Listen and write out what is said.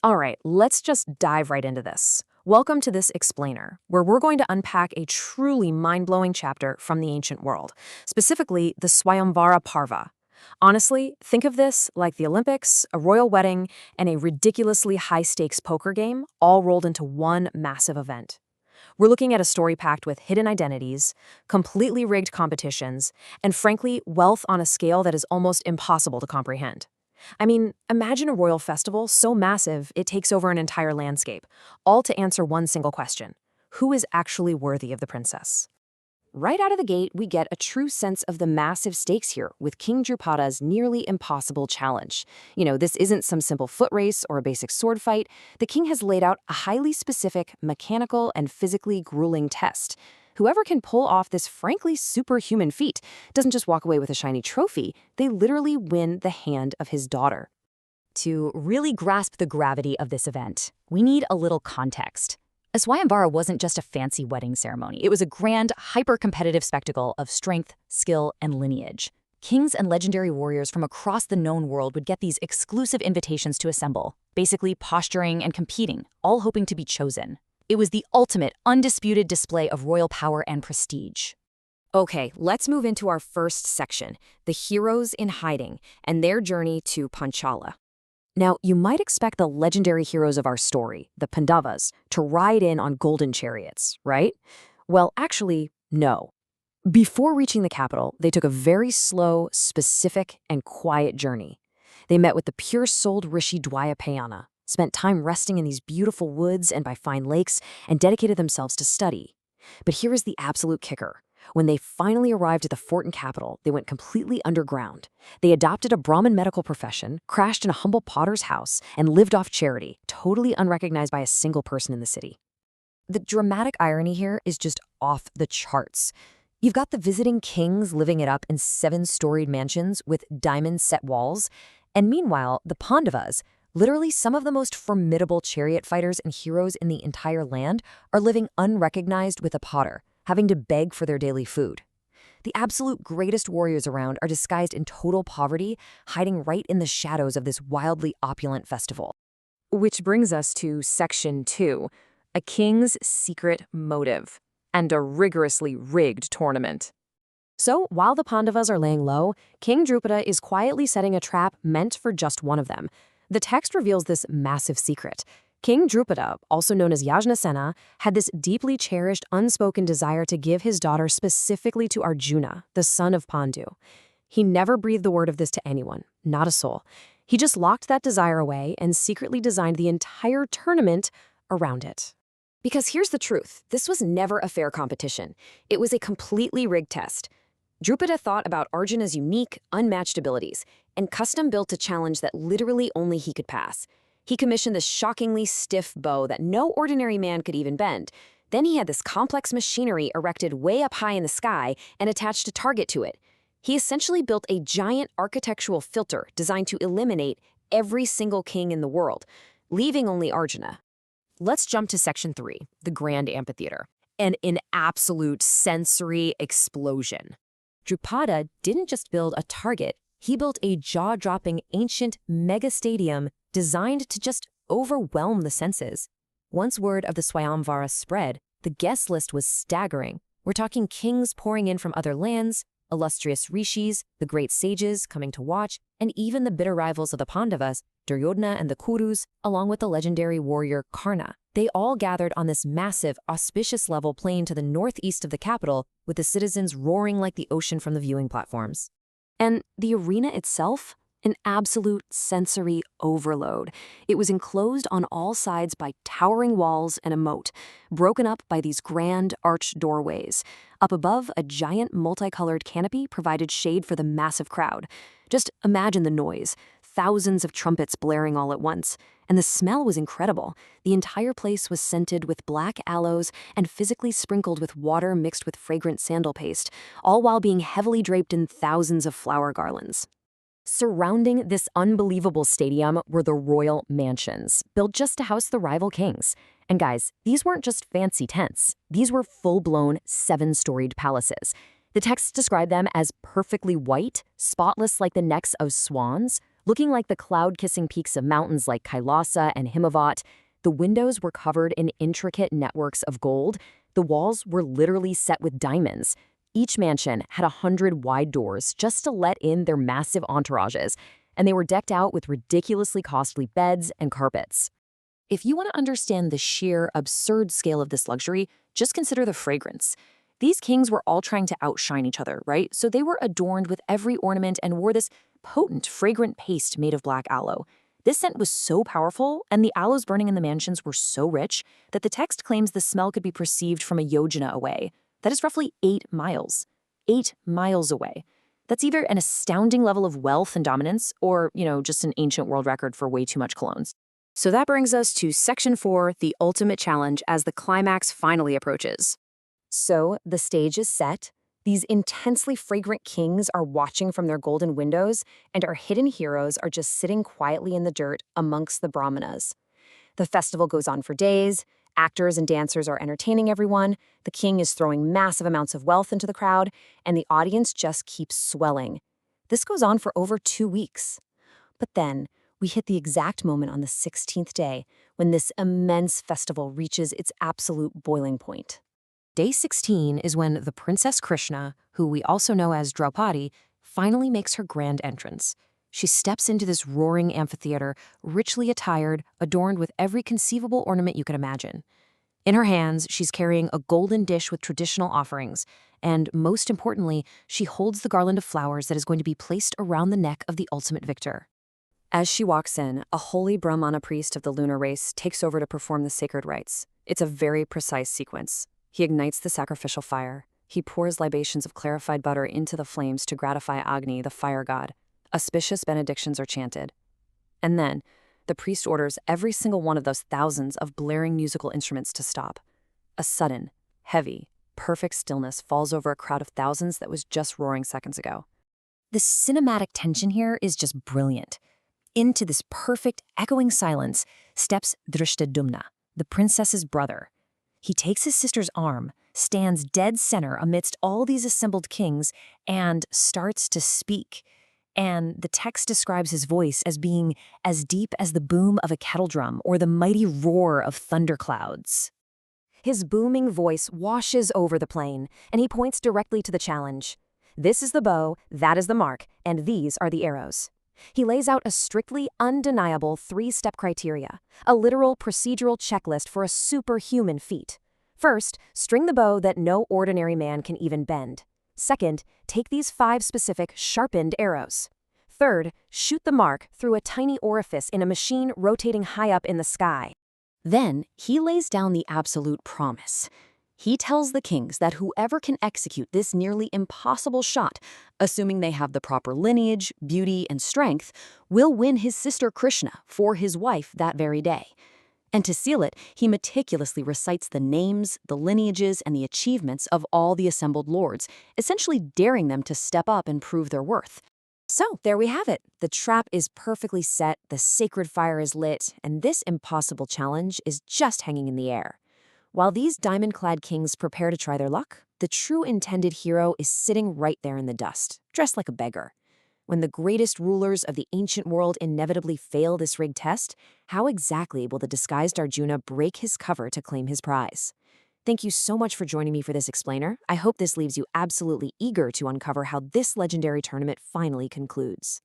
All right, let's just dive right into this. Welcome to this explainer, where we're going to unpack a truly mind-blowing chapter from the ancient world, specifically the Swayamvara Parva. Honestly, think of this like the Olympics, a royal wedding, and a ridiculously high-stakes poker game all rolled into one massive event. We're looking at a story packed with hidden identities, completely rigged competitions, and frankly, wealth on a scale that is almost impossible to comprehend. I mean, imagine a royal festival so massive it takes over an entire landscape, all to answer one single question: who is actually worthy of the princess? Right out of the gate, we get a true sense of the massive stakes here with King Drupada's nearly impossible challenge. This isn't some simple foot race or a basic sword fight. The king has laid out a highly specific, mechanical, and physically grueling test. Whoever can pull off this frankly superhuman feat doesn't just walk away with a shiny trophy, they literally win the hand of his daughter. To really grasp the gravity of this event, we need a little context. A Swayamvara wasn't just a fancy wedding ceremony. It was a grand, hyper-competitive spectacle of strength, skill, and lineage. Kings and legendary warriors from across the known world would get these exclusive invitations to assemble, basically posturing and competing, all hoping to be chosen. It was the ultimate, undisputed display of royal power and prestige. Okay, let's move into our first section, the heroes in hiding and their journey to Panchala. Now, you might expect the legendary heroes of our story, the Pandavas, to ride in on golden chariots, right? Well, actually, no. Before reaching the capital, they took a very slow, specific, and quiet journey. They met with the pure-souled Rishi Dwaipayana, spent time resting in these beautiful woods and by fine lakes, and dedicated themselves to study. But here is the absolute kicker. When they finally arrived at the fort and capital, they went completely underground. They adopted a Brahmin medical profession, crashed in a humble potter's house, and lived off charity, totally unrecognized by a single person in the city. The dramatic irony here is just off the charts. You've got the visiting kings living it up in 7-storied mansions with diamond-set walls, and meanwhile, the Pandavas, literally some of the most formidable chariot fighters and heroes in the entire land, are living unrecognized with a potter, having to beg for their daily food. The absolute greatest warriors around are disguised in total poverty, hiding right in the shadows of this wildly opulent festival. Which brings us to Section 2, a king's secret motive, and a rigorously rigged tournament. So, while the Pandavas are laying low, King Drupada is quietly setting a trap meant for just one of them. The text reveals this massive secret. King Drupada, also known as Yajnasena, had this deeply cherished, unspoken desire to give his daughter specifically to Arjuna, the son of Pandu. He never breathed the word of this to anyone, not a soul. He just locked that desire away and secretly designed the entire tournament around it. Because here's the truth, this was never a fair competition. It was a completely rigged test. Drupada thought about Arjuna's unique, unmatched abilities, and custom-built a challenge that literally only he could pass. He commissioned this shockingly stiff bow that no ordinary man could even bend. Then he had this complex machinery erected way up high in the sky and attached a target to it. He essentially built a giant architectural filter designed to eliminate every single king in the world, leaving only Arjuna. Let's jump to Section 3, the Grand Amphitheater, and an absolute sensory explosion. Drupada didn't just build a target, he built a jaw-dropping ancient mega stadium designed to just overwhelm the senses. Once word of the Swayamvara spread, the guest list was staggering. We're talking kings pouring in from other lands, illustrious Rishis, the great sages coming to watch, and even the bitter rivals of the Pandavas, Duryodhana and the Kurus, along with the legendary warrior Karna. They all gathered on this massive, auspicious level plain to the northeast of the capital, with the citizens roaring like the ocean from the viewing platforms. And the arena itself? An absolute sensory overload. It was enclosed on all sides by towering walls and a moat, broken up by these grand arched doorways. Up above, a giant multicolored canopy provided shade for the massive crowd. Just imagine the noise, thousands of trumpets blaring all at once. And the smell was incredible. The entire place was scented with black aloes and physically sprinkled with water mixed with fragrant sandal paste, all while being heavily draped in thousands of flower garlands. Surrounding this unbelievable stadium were the royal mansions, built just to house the rival kings. And guys, these weren't just fancy tents. These were full-blown 7-storied palaces. The texts describe them as perfectly white, spotless like the necks of swans, Looking like the cloud-kissing peaks of mountains like Kailasa and Himavat, the windows were covered in intricate networks of gold. The walls were literally set with diamonds. Each mansion had 100 wide doors just to let in their massive entourages, and they were decked out with ridiculously costly beds and carpets. If you want to understand the sheer, absurd scale of this luxury, just consider the fragrance. These kings were all trying to outshine each other, right? So they were adorned with every ornament and wore this potent, fragrant paste made of black aloe. This scent was so powerful, and the aloes burning in the mansions were so rich, that the text claims the smell could be perceived from a yojana away. That is roughly 8 miles. 8 miles away. That's either an astounding level of wealth and dominance, or, just an ancient world record for way too much colognes. So that brings us to Section 4, the ultimate challenge, as the climax finally approaches. So the stage is set. These intensely fragrant kings are watching from their golden windows, and our hidden heroes are just sitting quietly in the dirt amongst the Brahmanas. The festival goes on for days. Actors and dancers are entertaining everyone. The king is throwing massive amounts of wealth into the crowd, and the audience just keeps swelling. This goes on for over 2 weeks. But then, we hit the exact moment on the 16th day when this immense festival reaches its absolute boiling point. Day 16 is when the Princess Krishna, who we also know as Draupadi, finally makes her grand entrance. She steps into this roaring amphitheater, richly attired, adorned with every conceivable ornament you could imagine. In her hands, she's carrying a golden dish with traditional offerings, and most importantly, she holds the garland of flowers that is going to be placed around the neck of the ultimate victor. As she walks in, a holy Brahmana priest of the lunar race takes over to perform the sacred rites. It's a very precise sequence. He ignites the sacrificial fire. He pours libations of clarified butter into the flames to gratify Agni, the fire god. Auspicious benedictions are chanted. And then, the priest orders every single one of those thousands of blaring musical instruments to stop. A sudden, heavy, perfect stillness falls over a crowd of thousands that was just roaring seconds ago. The cinematic tension here is just brilliant. Into this perfect, echoing silence steps Dhrishtadyumna, the princess's brother. He takes his sister's arm, stands dead center amidst all these assembled kings, and starts to speak. And the text describes his voice as being as deep as the boom of a kettle drum or the mighty roar of thunderclouds. His booming voice washes over the plain, and he points directly to the challenge. This is the bow, that is the mark, and these are the arrows. He lays out a strictly undeniable 3-step criteria, a literal procedural checklist for a superhuman feat. First, string the bow that no ordinary man can even bend. Second, take these 5 specific sharpened arrows. Third, shoot the mark through a tiny orifice in a machine rotating high up in the sky. Then, he lays down the absolute promise. He tells the kings that whoever can execute this nearly impossible shot, assuming they have the proper lineage, beauty, and strength, will win his sister Krishna for his wife that very day. And to seal it, he meticulously recites the names, the lineages, and the achievements of all the assembled lords, essentially daring them to step up and prove their worth. So, there we have it. The trap is perfectly set, the sacred fire is lit, and this impossible challenge is just hanging in the air. While these diamond-clad kings prepare to try their luck, the true intended hero is sitting right there in the dust, dressed like a beggar. When the greatest rulers of the ancient world inevitably fail this rigged test, how exactly will the disguised Arjuna break his cover to claim his prize? Thank you so much for joining me for this explainer. I hope this leaves you absolutely eager to uncover how this legendary tournament finally concludes.